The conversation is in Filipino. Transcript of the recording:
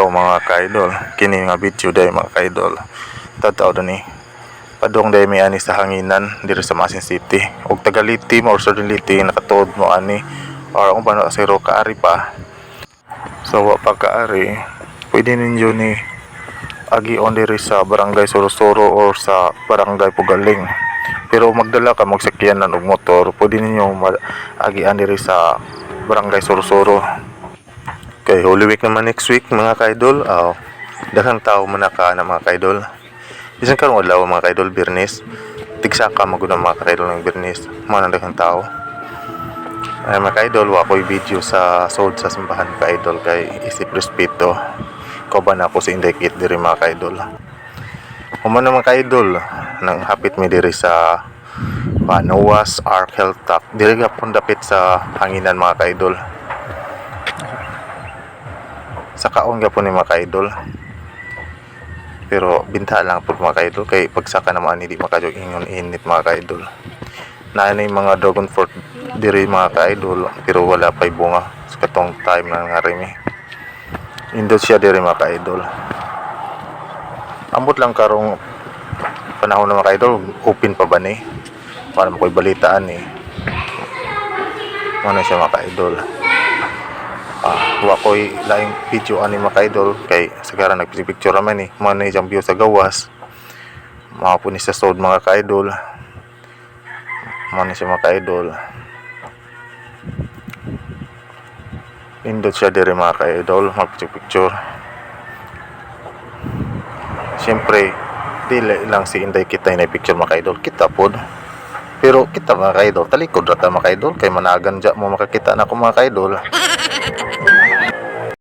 adlaw mga kaidol. Kini nga video day mga kaidol. Tataw do ni padong day may ani sa hanginan diri sa Masin City. Og tagaliti mo or suddenly nakatuod mo ani or kung paano asiro kaari pa. So wa pa kaari, pwede ninyo ni agi on diri sa barangay Sorosoro or sa barangay Pugaling. Pero magdala ka magsakyanan og motor, pwede ninyo agian diri sa barangay Sorosoro. Okay, Holy Week naman next week mga kaidol. Daghang tao man naka na mga kaidol. Bisan karong adlaw mga kaidol, Biyernes. Tigsaka maguna mga kaidol ng Biyernes. Mga daghang tao. Ay mga kaidol, wa ko'y video sa sold sa simbahan kaidol kay isip respeto. Kauban ako sa indicate diri mga kaidol. Human mga kaidol, nang hapit mi diri sa Noah's Ark Health Talk. Diri nga pong dapit sa hanginan mga kaidol. Sa kaon ka po ni mga kaidol, pero binta lang po mga kaidol kay pagsaka naman hindi makadyo ingon init mga kaidol. Naanay mga dragon fruit diri mga kaidol pero wala pa'y bunga sa katong time na nga rin indot siya diri mga kaidol. Ambot lang karong panahon na mga kaidol, open pa ba ni para makoy balitaan ni ano siya mga kaidol. Wa ko'y laing video ani mga kaidol kay sagara nagpicture raman ni mo na isang view sa gawas mga po ni sa sod mga kaidol mo na siya mga kaidol. Indot siya diri mga kaidol magpicture. Siyempre dili lang si Inday kita na picture mga kaidol, kita pod pero kita mga kaidol talikod rata mga kaidol kay managan dya mo makakita na ko mga kaidol.